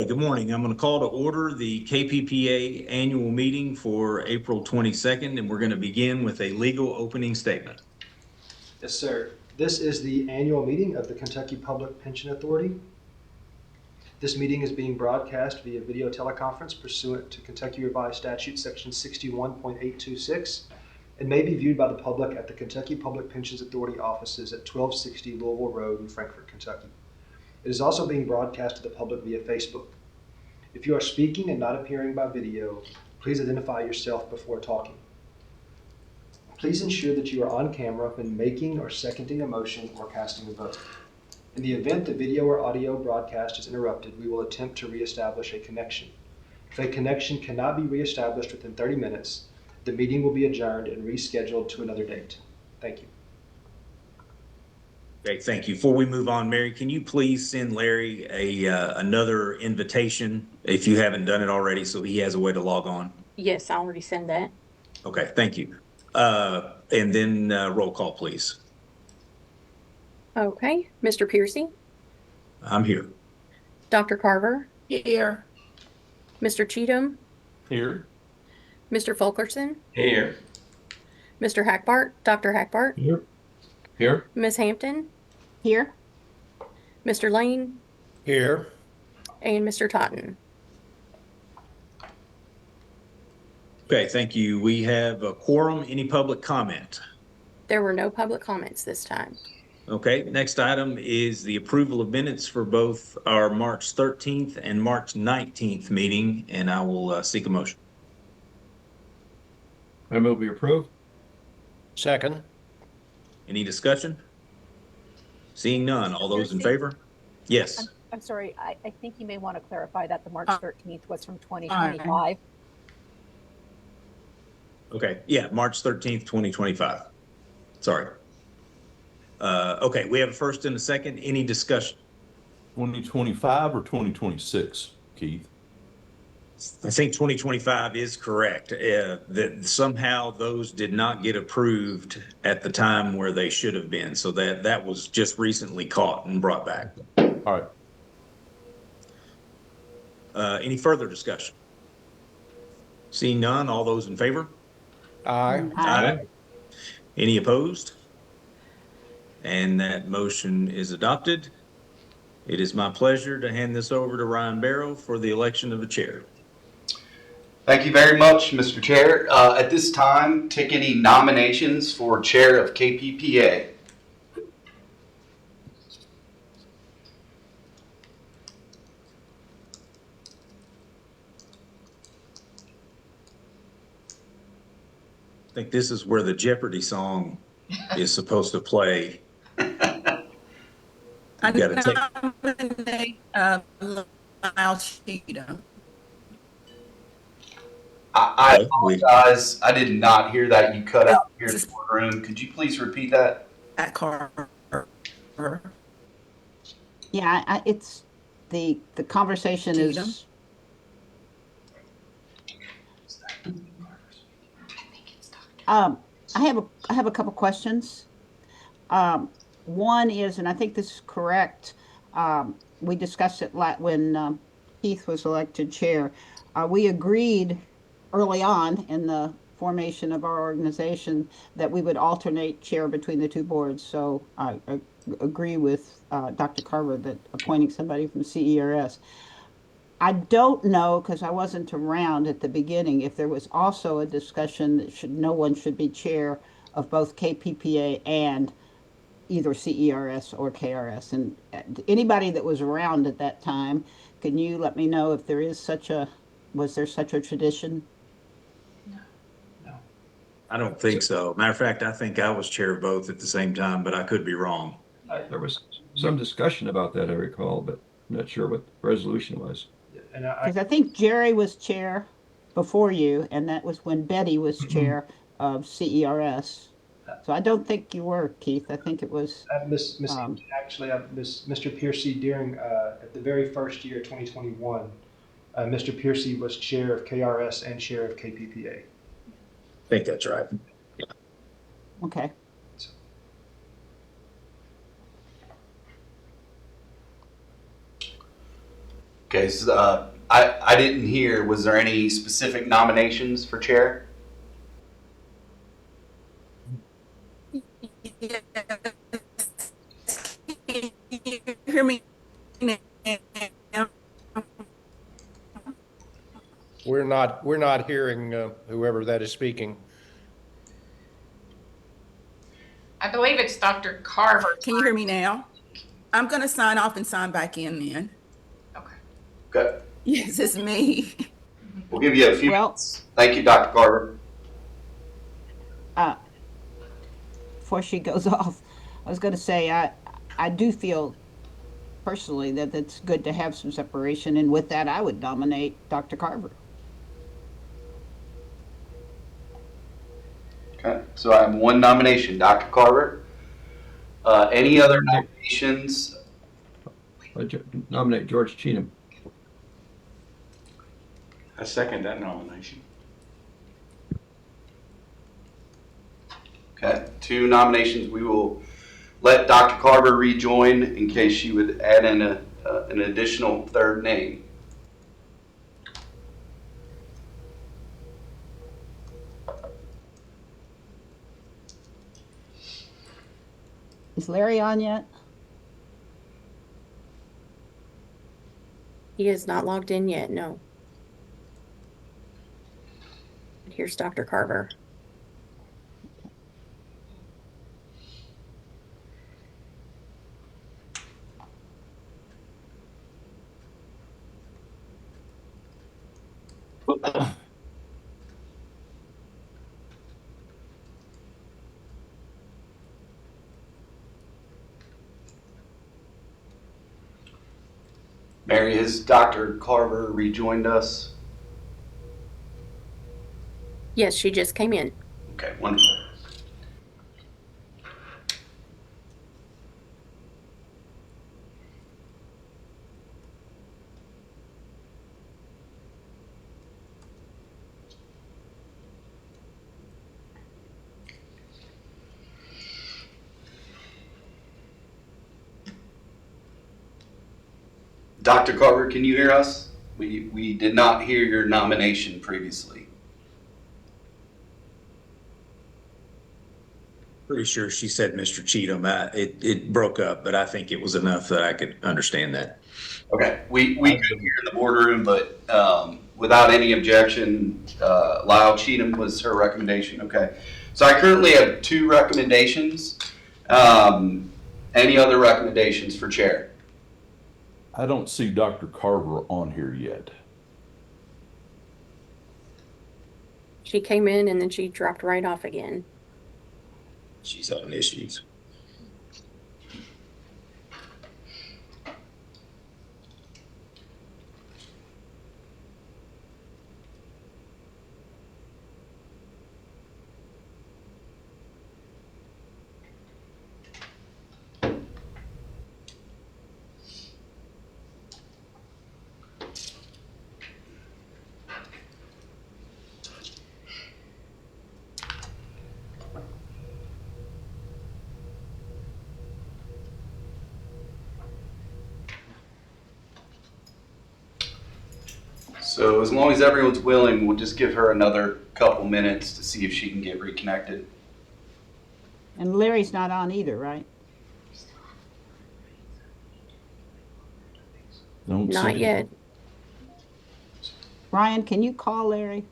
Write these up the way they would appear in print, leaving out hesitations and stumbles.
Good morning. I'm going to call to order the KPPA annual meeting for April 22nd, and we're going to begin with a legal opening statement. Yes, sir. This is the annual meeting of the Kentucky Public Pension Authority. This meeting is being broadcast via video teleconference pursuant to Kentucky Revised Statute Section 61.826 and may be viewed by the public at the Kentucky Public Pensions Authority offices at 1260 Louisville Road in Frankfort, Kentucky. It is also being broadcast to the public via Facebook. If you are speaking and not appearing by video, please identify yourself before talking. Please ensure that you are on camera when making or seconding a motion or casting a vote. In the event the video or audio broadcast is interrupted, we will attempt to reestablish a connection. If a connection cannot be reestablished within 30 minutes, the meeting will be adjourned and rescheduled to another date. Thank you. Okay, thank you. Before we move on, Mary, can you please send Larry another invitation if you haven't done it already, so he has a way to log on? Yes, I already sent that. Okay, thank you. And then roll call, please. Okay, Mr. Piercy, I'm here. Dr. Carver, Here. Mr. Cheatham, Here. Mr. Fulkerson, Here. Mr. Hackbart, Dr. Hackbart, Here. Here. Ms. Hampton, Here. Mr. Lane, Here. and Mr. Totten. Okay, thank you. We have a quorum. Any public comment? There were no public comments this time. Okay, next item is the approval of minutes for both our March 13th and March 19th meeting, and I will seek a motion. I move we approve. Second. Any discussion? Seeing none, all those in favor? Yes. I'm sorry, I think you may want to clarify that the March 13th was from 2025. Okay, yeah, March 13th, 2025. Sorry. Okay, we have a first and a second. Any discussion? 2025 or 2026, Keith? I think 2025 is correct. That somehow those did not get approved at the time where they should have been. So that was just recently caught and brought back. All right. Any further discussion? Seeing none, all those in favor? Aye. Aye. Any opposed? And that motion is adopted. It is my pleasure to hand this over to Ryan Barrow for the election of the chair. Thank you very much, Mr. Chair. At this time, take any nominations for chair of KPPA. I think this is where the Jeopardy song is supposed to play. I You gotta take- nominate Lyle Cheatham. I Okay, apologize. I did not hear that. You cut out here in the boardroom. Could you please repeat that? At Carver. Yeah, it's the conversation Cheatham? is. I have a couple questions. One is, and I think this is correct. We discussed it when Keith was elected chair. We agreed early on in the formation of our organization that we would alternate chair between the two boards. So I agree with Dr. Carver that appointing somebody from CERS. I don't know, because I wasn't around at the beginning, if there was also a discussion that no one should be chair of both KPPA and either CERS or KRS. And anybody that was around at that time, can you let me know if was there such a tradition? I don't think so. Matter of fact, I think I was chair of both at the same time, but I could be wrong. There was some discussion about that, I recall, but I'm not sure what the resolution was. Because I think Jerry was chair before you, and that was when Betty was chair of CERS. So I don't think you were, Keith. I think it was. Mr. Piercy, during at the very first year, 2021, Mr. Piercy was chair of KRS and chair of KPPA. I think that's right. Okay. Okay, so I didn't hear, was there any specific nominations for chair? Yes. Can you hear me now? We're not hearing whoever that is speaking. I believe it's Dr. Carver. Can you hear me now? I'm going to sign off and sign back in then. Okay. Okay, Yes, it's me. we'll give you a few Well- minutes. Thank you, Dr. Carver. Before she goes off, I was going to say I do feel personally that it's good to have some separation, and with that, I would nominate Dr. Carver. Okay, so I have one nomination, Dr. Carver. Any other nominations? Nominate George Cheatham. I second that nomination. Okay, two nominations. We will let Dr. Carver rejoin in case she would add in an additional third name. Is Larry on yet? He is not logged in yet, no. Here's Dr. Carver. Mary, has Dr. Carver rejoined us? Yes, she just came in. Okay, wonderful. Dr. Carver, can you hear us? We did not hear your nomination previously. Pretty sure she said Mr. Cheatham. It broke up, but I think it was enough that I could understand that. Okay, we couldn't hear in the boardroom, but without any objection, Lyle Cheatham was her recommendation. Okay, so I currently have two recommendations. Any other recommendations for chair? I don't see Dr. Carver on here yet. She came in and then she dropped right off again. She's having issues. So as long as everyone's willing, we'll just give her another couple minutes to see if she can get reconnected. And Larry's not on either, right? Don't Not see yet. Ryan, can you call Larry?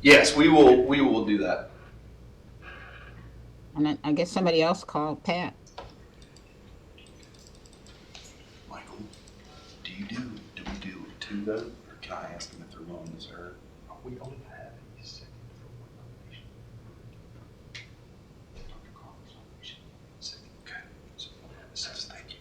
Yes, we will do that. And then I guess somebody else called Pat. Michael, do we do a two vote, or can I ask him if they're willing to serve? We only have a second for one nomination. Dr. Carver's nomination. Second. Okay. So we only have a second. Thank you.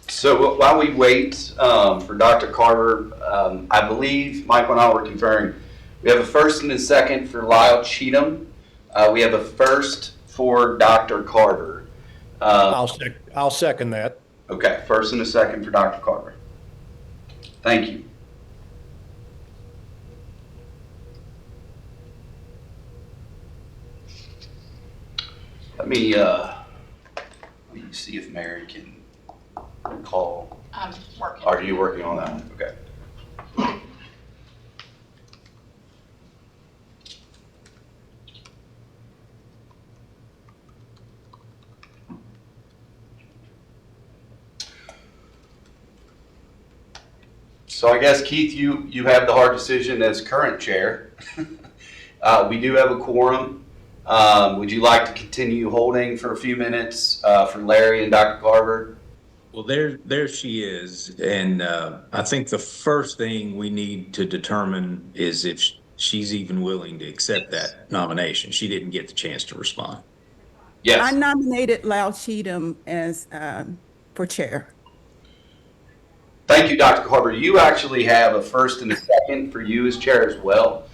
So while we wait for Dr. Carver, I believe Michael and I were conferring. We have a first and a second for Lyle Cheatham. We have a first for Dr. Carver. I'll second that. Okay, first and a second for Dr. Carver. Thank you. Let me see if Mary can call. I'm working. Are you working on that one? Okay. So I guess, Keith, you have the hard decision as current chair. We do have a quorum. Would you like to continue holding for a few minutes for Larry and Dr. Carver? Well, there she is. And I think the first thing we need to determine is if she's even willing to accept that nomination. She didn't get the chance to respond. Yes. I nominated Lau Cheatham as, for chair. Thank you, Dr. Carver. You actually have a first and a second for you as chair as well.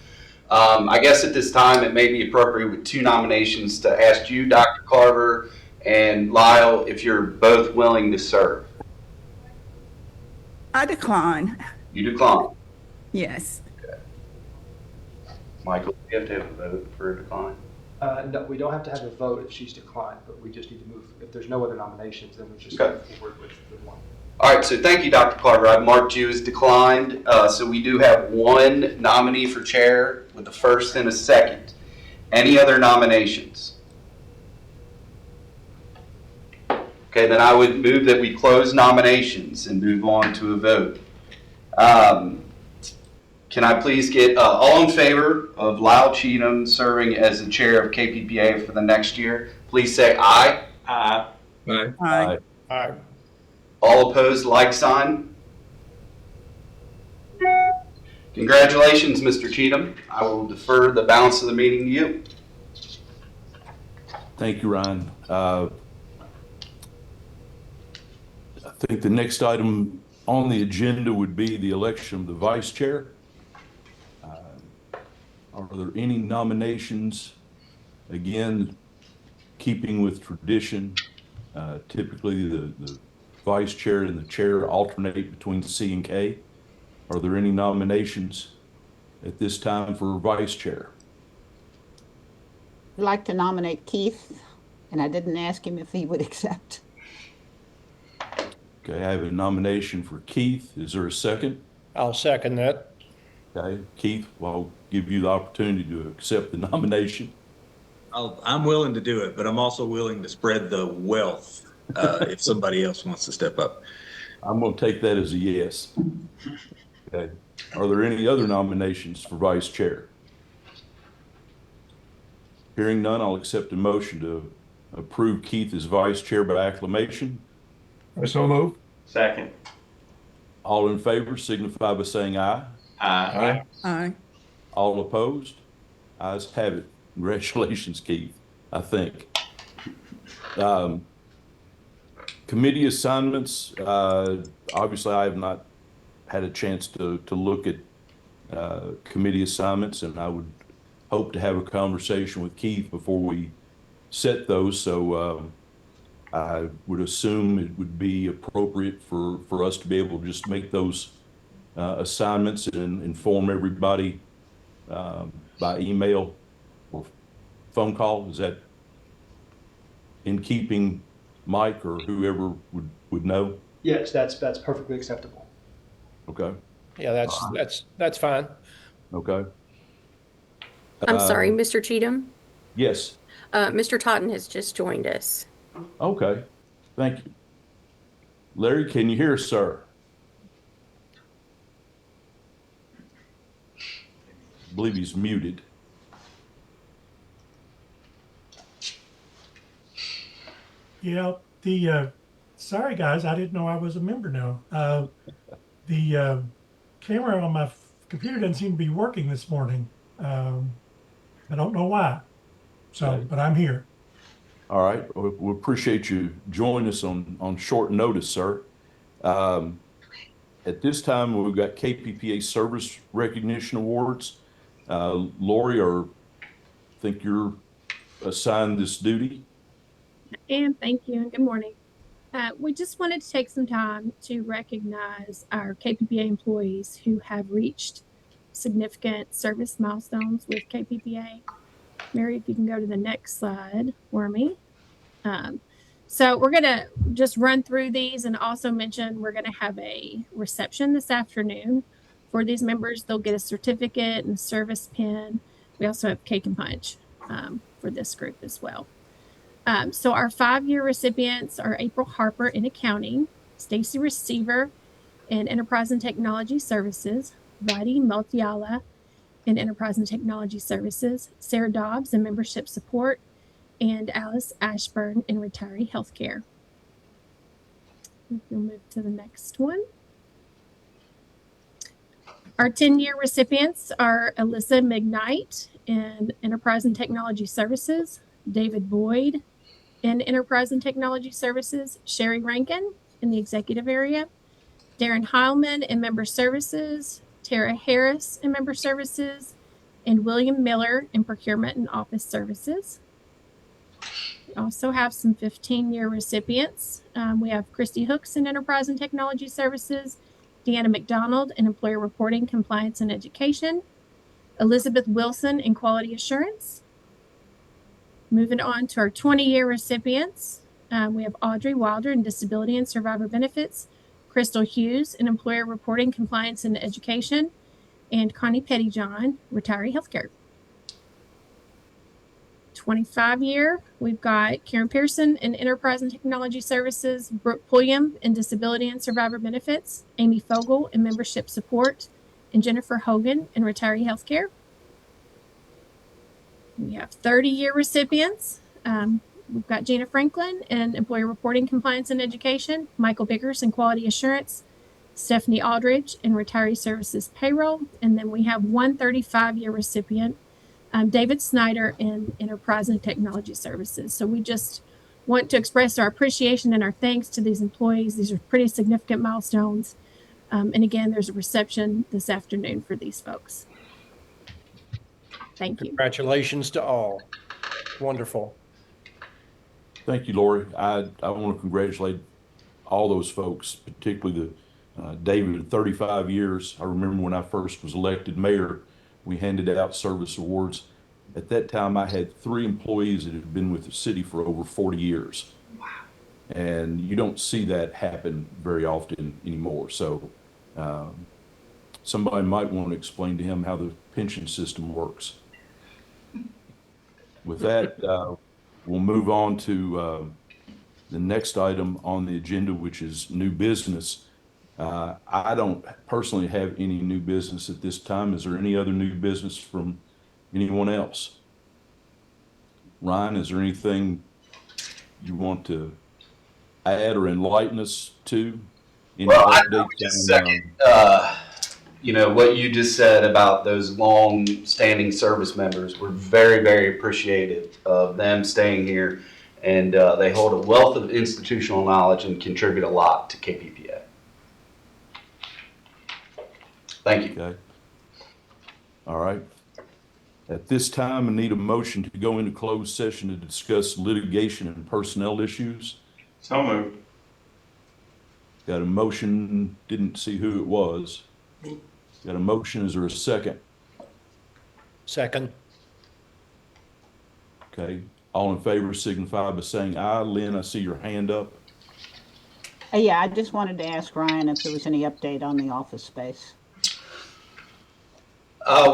I guess at this time it may be appropriate with two nominations to ask you, Dr. Carver and Lyle, if you're both willing to serve. I decline. You decline. Yes. Okay. Michael, do you have to have a vote for a decline? No, we don't have to have a vote if she's declined, but we just need to move. If there's no other nominations, then we just Okay. move forward with one. All right, so thank you, Dr. Carver. I've marked you as declined. So we do have one nominee for chair with a first and a second. Any other nominations? Okay, then I would move that we close nominations and move on to a vote. Can I please get all in favor of Lyle Cheatham serving as the chair of KPPA for the next year? Please say aye. Aye. Aye. Aye. Aye. All opposed, like sign. Congratulations, Mr. Cheatham. I will defer the balance of the meeting to you. Thank you, Ryan. I think the next item on the agenda would be the election of the vice chair. Are there any nominations? Again, keeping with tradition, typically the vice chair and the chair alternate between C and K. Are there any nominations at this time for vice chair? I'd like to nominate Keith, and I didn't ask him if he would accept. Okay, I have a nomination for Keith. Is there a second? I'll second that. Okay, Keith, well, I'll give you the opportunity to accept the nomination. I'm willing to do it, but I'm also willing to spread the wealth if somebody else wants to step up. I'm going to take that as a yes. Okay. Are there any other nominations for vice chair? Hearing none, I'll accept a motion to approve Keith as vice chair by acclamation. I so move. Second. All in favor signify by saying aye. Aye. Aye. All opposed? Ayes have it. Congratulations, Keith, I think. Committee assignments, obviously I have not had a chance to look at committee assignments, and I would hope to have a conversation with Keith before we set those. So I would assume it would be appropriate for us to be able to just make those assignments and inform everybody by email or phone call. Is that in keeping, Mike, or whoever would know? Yes, that's perfectly acceptable. Okay. Yeah, that's fine. Okay. I'm sorry, Mr. Cheatham. Yes. Mr. Totten has just joined us. Okay. Thank you. Larry, can you hear us, sir? I believe he's muted. Yeah, sorry guys, I didn't know I was a member now. The camera on my computer doesn't seem to be working this morning. I don't know why. So, Okay. but I'm here. All right. We appreciate you joining us on short notice, sir. At this time, we've got KPPA Service Recognition Awards. Lori, I think you're assigned this duty. And thank you and good morning. We just wanted to take some time to recognize our KPPA employees who have reached significant service milestones with KPPA. Mary, if you can go to the next slide for me. So we're going to just run through these and also mention we're going to have a reception this afternoon for these members. They'll get a certificate and service pin. We also have cake and punch for this group as well. So our 5-year recipients are April Harper in accounting, Stacy Receiver in enterprise and technology services, Roddy Multiala in enterprise and technology services, Sarah Dobbs in membership support, and Alice Ashburn in retiree healthcare. We'll move to the next one. Our 10-year recipients are Alyssa McKnight in enterprise and technology services, David Boyd in enterprise and technology services, Sherry Rankin in the executive area, Darren Heilman in member services, Tara Harris in member services, and William Miller in procurement and office services. We also have some 15-year recipients. We have Christy Hooks in enterprise and technology services, Deanna McDonald in employer reporting, compliance, and education, Elizabeth Wilson in quality assurance. Moving on to our 20-year recipients, we have Audrey Wilder in disability and survivor benefits, Crystal Hughes in employer reporting, compliance, and education, and Connie Pettyjohn, retiree healthcare. 25-year, we've got Karen Pearson in enterprise and technology services, Brooke Pulliam in disability and survivor benefits, Amy Fogel in membership support, and Jennifer Hogan in retiree healthcare. We have 30-year recipients. We've got Gina Franklin in employer reporting, compliance, and education, Michael Biggers in quality assurance, Stephanie Aldridge in retiree services payroll, and then we have one 35-year recipient, David Snyder in enterprise and technology services. So we just want to express our appreciation and our thanks to these employees. These are pretty significant milestones. And again, there's a reception this afternoon for these folks. Thank you. Congratulations to all. Wonderful. Thank you, Lori. I want to congratulate all those folks, particularly the David, 35 years. I remember when I first was elected mayor, we handed out service awards. At that time, I had 3 employees that had been with the city for over 40 years. Wow. And you don't see that happen very often anymore. So somebody might want to explain to him how the pension system works. With that, we'll move on to the next item on the agenda, which is new business. I don't personally have any new business at this time. Is there any other new business from anyone else? Ryan, is there anything you want to add or enlighten us to? Well, I would just second, you know, what you just said about those long-standing service members. We're very, very appreciative of them staying here, and they hold a wealth of institutional knowledge and contribute a lot to KPPA. Thank you. Okay. All right. At this time, I need a motion to go into closed session to discuss litigation and personnel issues. So moved. Got a motion, didn't see who it was. Got a motion, is there a second? Second. Okay, all in favor signify by saying aye. Lynn, I see your hand up. Yeah, I just wanted to ask Ryan if there was any update on the office space.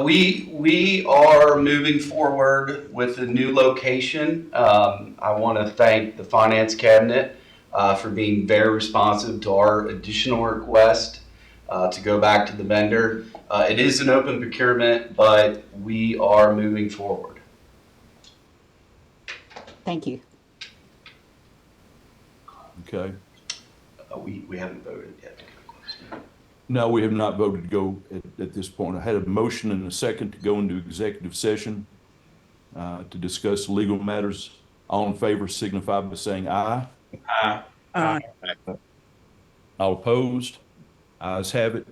We are moving forward with the new location. I want to thank the finance cabinet for being very responsive to our additional request to go back to the vendor. It is an open procurement, but we are moving forward. Thank you. Okay. We haven't voted yet. No, we have not voted to go at this point. I had a motion and a second to go into executive session to discuss legal matters. All in favor signify by saying aye. Aye. Aye. All opposed? Ayes have it.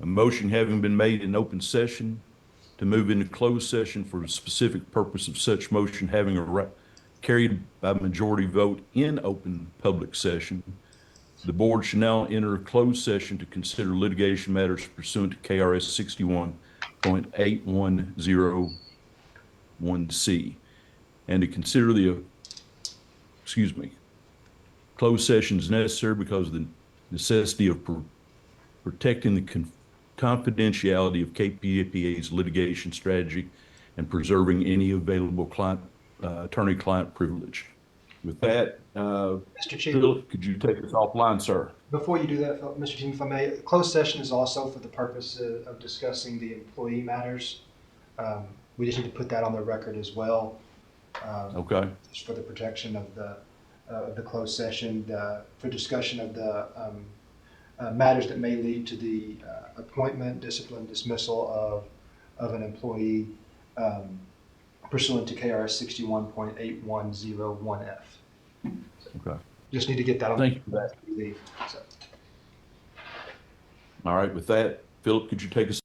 A motion having been made in open session to move into closed session for the specific purpose of such motion having carried by majority vote in open public session. The board shall now enter a closed session to consider litigation matters pursuant to KRS 61.8101C and to consider the excuse me, closed session is necessary because of the necessity of protecting the confidentiality of KPPA's litigation strategy and preserving any available attorney-client privilege. With that, Mr. Chief, Philip, could you take us offline, sir? before you do that, Mr. Chief, if I may, closed session is also for the purpose of discussing the employee matters. We just need to put that on the record as well. Okay. Just for the protection of the closed session, for discussion of the matters that may lead to the appointment, discipline, dismissal of an employee pursuant to KRS 61.8101F. Okay. Just need to get that on. Thank you for that. Leave. So. All right. With that, Philip, could you take us